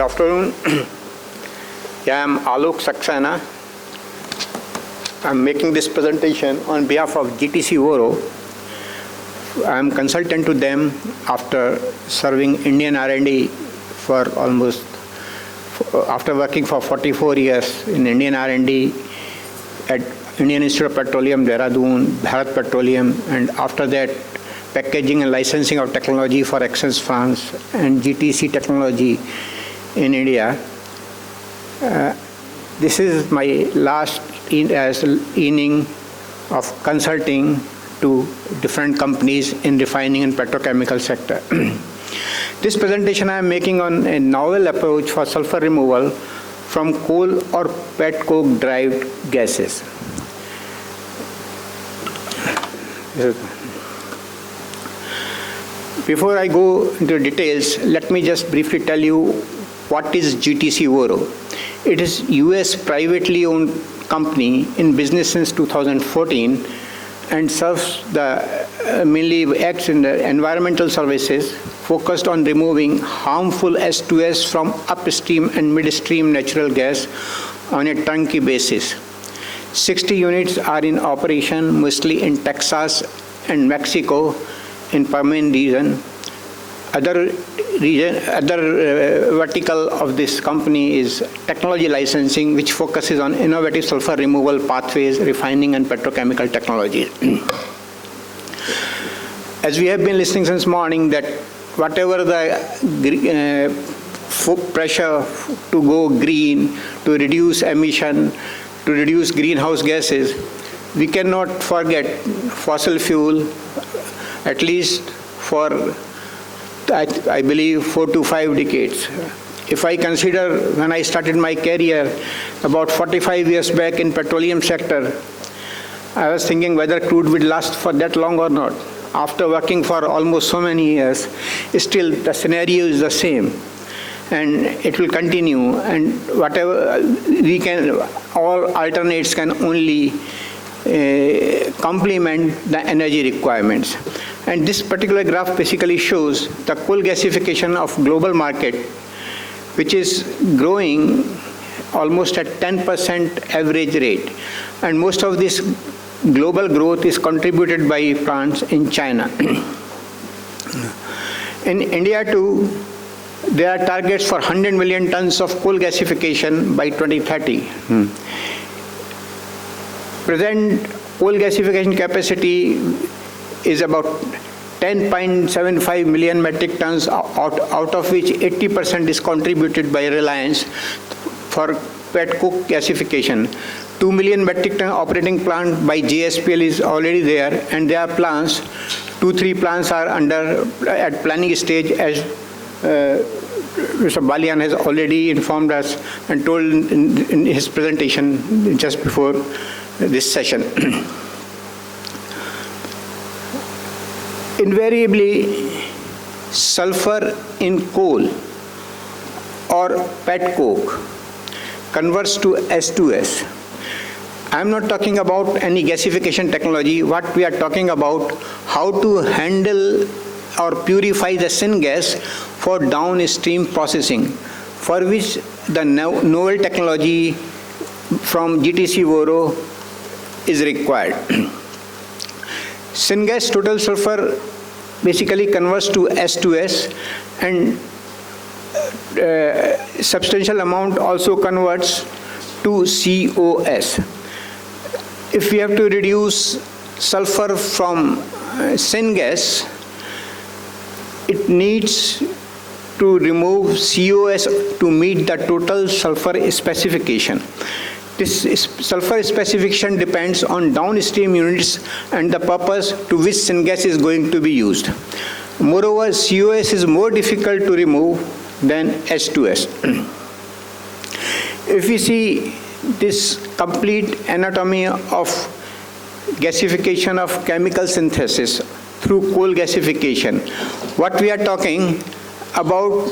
afternoon. Yeah, I'm Alok Saxena. I'm making this presentation on behalf of GTC Vorro. I'm consultant to them after serving Indian R&D for after working for 44 years in Indian R&D at Indian Institute of Petroleum, Dehradun, Bharat Petroleum, and after that, packaging and licensing of technology for Access France and GTC Technology in India. This is my last inning of consulting to different companies in refining and petrochemical sector. This presentation I am making on a novel approach for sulfur removal from coal or petcoke derived gases. Before I go into details, let me just briefly tell you what is GTC Vorro. It is US privately owned company in business since 2014 and serves mainly acts in the environmental services focused on removing harmful S2S from upstream and midstream natural gas on a turnkey basis. 60 units are in operation, mostly in Texas and Mexico in Permian region. Other vertical of this company is technology licensing, which focuses on innovative sulfur removal pathways, refining and petrochemical technology. As we have been listening since morning that whatever the pressure to go green, to reduce emission, to reduce greenhouse gases, we cannot forget fossil fuel, at least for, I believe, 4 to 5 decades. If I consider when I started my career about 45 years back in petroleum sector, I was thinking whether crude would last for that long or not. After working for almost so many years, still the scenario is the same. And it will continue, and whatever we can, all alternates can only complement the energy requirements. And this particular graph basically shows the coal gasification of global market, which is growing almost at 10% average rate. And most of this global growth is contributed by plants in China. In India too, there are targets for 100 million tons of coal gasification by 2030. Present coal gasification capacity is about 10.75 million metric tons, out of which 80% is contributed by Reliance for petcoke gasification. 2 million metric ton operating plant by JSPL is already there, and there are plans, 2-3 plants are at planning stage, as Mr. Balian has already informed us and told in his presentation just before this session. Invariably, sulfur in coal or petcoke converts to S2S. I'm not talking about any gasification technology. What we are talking about, how to handle or purify the syngas for downstream processing, for which the novel technology from GTC Vorro is required. Syngas total sulfur basically converts to S2S, and substantial amount also converts to COS. If we have to reduce sulfur from syngas, it needs to remove COS to meet the total sulfur specification. This sulfur specification depends on downstream units and the purpose to which syngas is going to be used. Moreover, COS is more difficult to remove than S2S. If we see this complete anatomy of gasification of chemical synthesis through coal gasification, what we are talking about,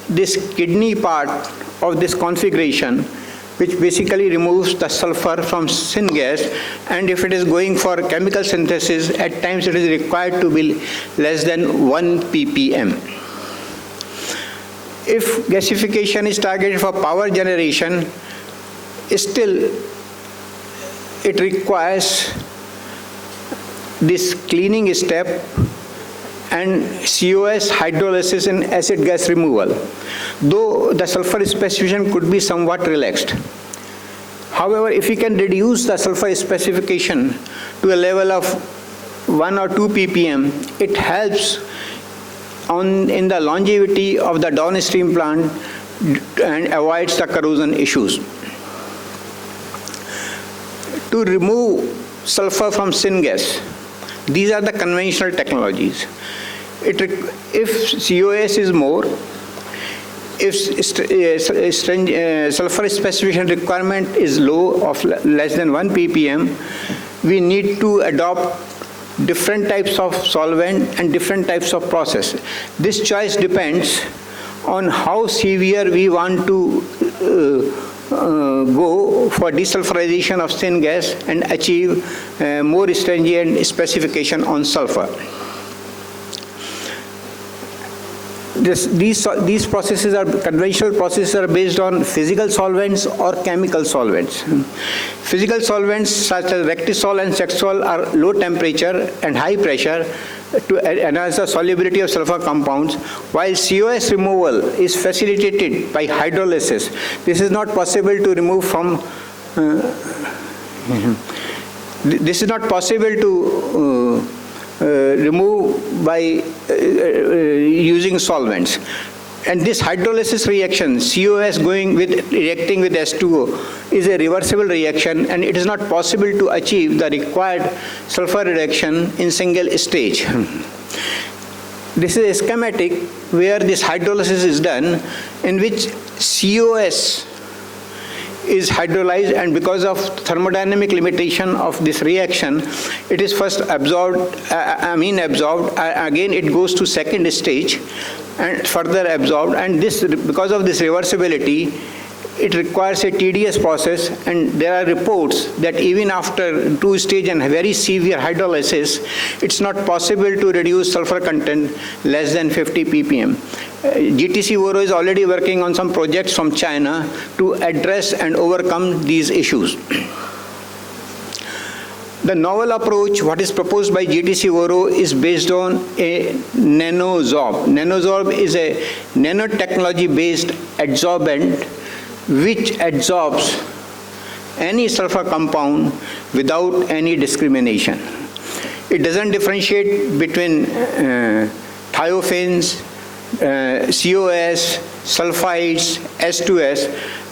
this kidney part of this configuration, which basically removes the sulfur from syngas, and if it is going for chemical synthesis, at times it is required to be less than 1 ppm. If gasification is targeted for power generation, still it requires this cleaning step and COS hydrolysis and acid gas removal, though the sulfur specification could be somewhat relaxed. However, if we can reduce the sulfur specification to a level of 1 or 2 ppm, it helps in the longevity of the downstream plant and avoids the corrosion issues. To remove sulfur from syngas, these are the conventional technologies. If COS is more, if sulfur specification requirement is low of less than 1 ppm, we need to adopt different types of solvent and different types of process. This choice depends on how severe we want to go for desulfurization of syngas and achieve more stringent specification on sulfur. These processes are conventional processes are based on physical solvents or chemical solvents. Physical solvents such as Rectisol and Sexol are low temperature and high pressure to enhance the solubility of sulfur compounds, while COS removal is facilitated by hydrolysis. This is not possible to remove from remove by using solvents. And this hydrolysis reaction, COS reacting with H2O, is a reversible reaction, and it is not possible to achieve the required sulfur reduction in single stage. This is a schematic where this hydrolysis is done, in which COS is hydrolyzed, and because of thermodynamic limitation of this reaction, it is first absorbed, amine absorbed, again it goes to second stage and further absorbed, and this, because of this reversibility, it requires a tedious process, and there are reports that even after 2-stage and very severe hydrolysis, it's not possible to reduce sulfur content less than 50 ppm. GTC Vorro is already working on some projects from China to address and overcome these issues. The novel approach, what is proposed by GTC Vorro, is based on a nanosorb. Nanosorb is a nanotechnology-based adsorbent which adsorbs any sulfur compound without any discrimination. It doesn't differentiate between thiophene, COS, sulfides, S2S,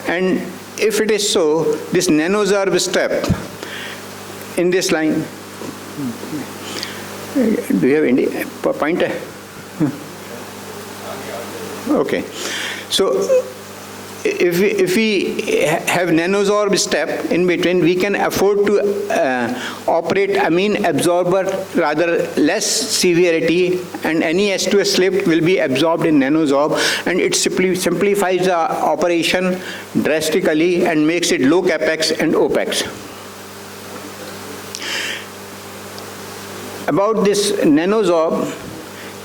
and if it is so, this nanosorb step in this line, do you have any pointer? Okay, so if we have nanosorb step in between, we can afford to operate amine absorber rather less severity, and any S2S slip will be absorbed in nanosorb, and it simplifies the operation drastically and makes it low capex and OPEX. About this nanosorb,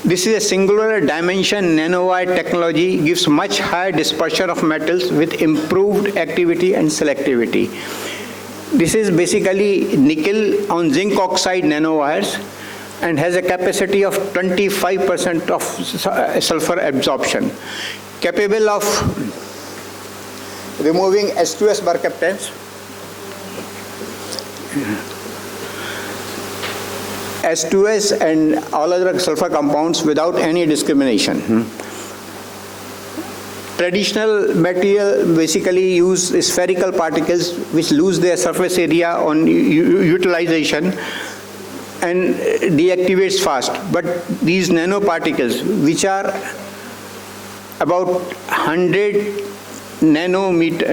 this is a singular dimension nanowire technology, gives much higher dispersion of metals with improved activity and selectivity. This is basically nickel on zinc oxide nanowires and has a capacity of 25% of sulfur absorption, capable of removing S2S mercaptans, S2S and all other sulfur compounds without any discrimination. Traditional material basically use spherical particles which lose their surface area on utilization and deactivates fast. But these nanoparticles, which are about 100 nanometer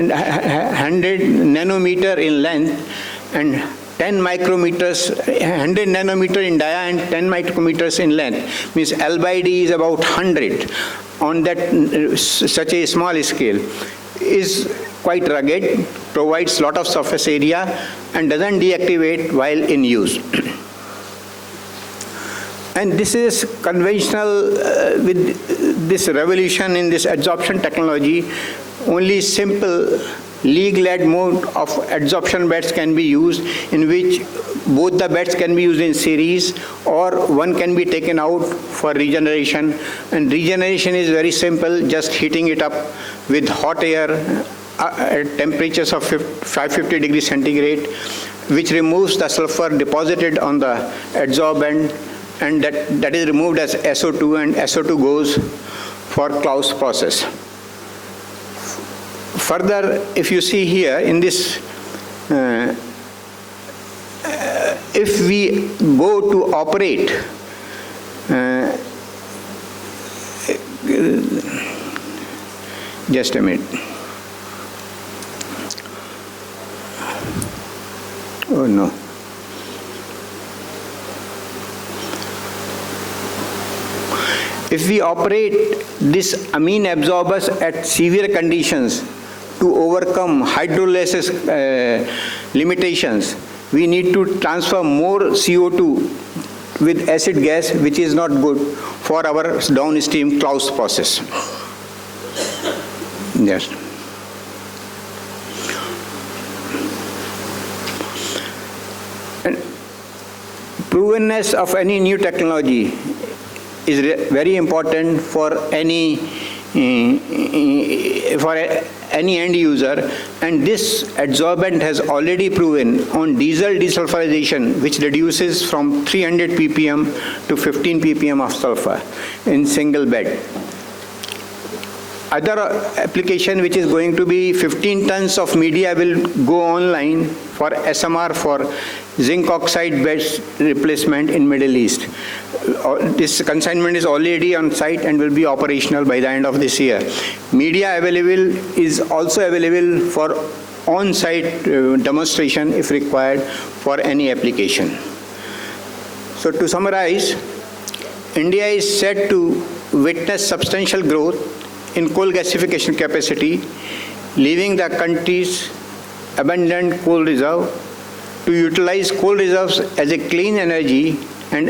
in length and 10 micrometers, 100 nanometer in dia and 10 micrometers in length, means L by D is about 100 on that such a small scale, is quite rugged, provides lot of surface area and doesn't deactivate while in use. And this is conventional with this revolution in this adsorption technology. Only simple league-led mode of adsorption beds can be used, in which both the beds can be used in series, or one can be taken out for regeneration. And regeneration is very simple, just heating it up with hot air at temperatures of 550 degrees centigrade, which removes the sulfur deposited on the adsorbent, and that is removed as SO2, and SO2 goes for Claus process. Further, if you see here in this, if we go to operate, just a minute. Oh no. If we operate these amine absorbers at severe conditions to overcome hydrolysis limitations, we need to transfer more CO2 with acid gas, which is not good for our downstream Claus process. Yes. And provenness of any new technology is very important for any end user, and this adsorbent has already proven on diesel desulfurization, which reduces from 300 ppm to 15 ppm of sulfur in single bed. Other application which is going to be 15 tons of media will go online for SMR for zinc oxide beds replacement in Middle East. This consignment is already on site and will be operational by the end of this year. Media available is also available for on-site demonstration if required for any application. So to summarize, India is set to witness substantial growth in coal gasification capacity, leaving the country's abundant coal reserve to utilize coal reserves as a clean energy and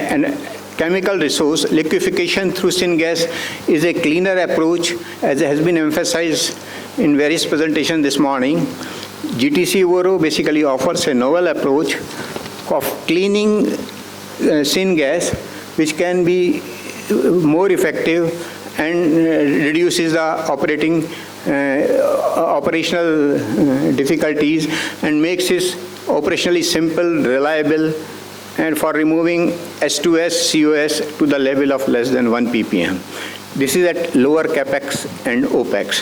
chemical resource. Liquefaction through syngas is a cleaner approach, as has been emphasized in various presentations this morning. GTC Vorro basically offers a novel approach of cleaning syngas, which can be more effective and reduces the operational difficulties and makes it operationally simple, reliable, and for removing S2S, COS to the level of less than 1 ppm. This is at lower capex and opex.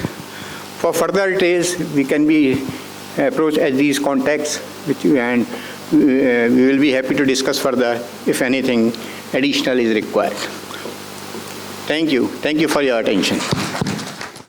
For further details, we can be approached at these contacts with you, and we will be happy to discuss further if anything additional is required. Thank you. Thank you for your attention.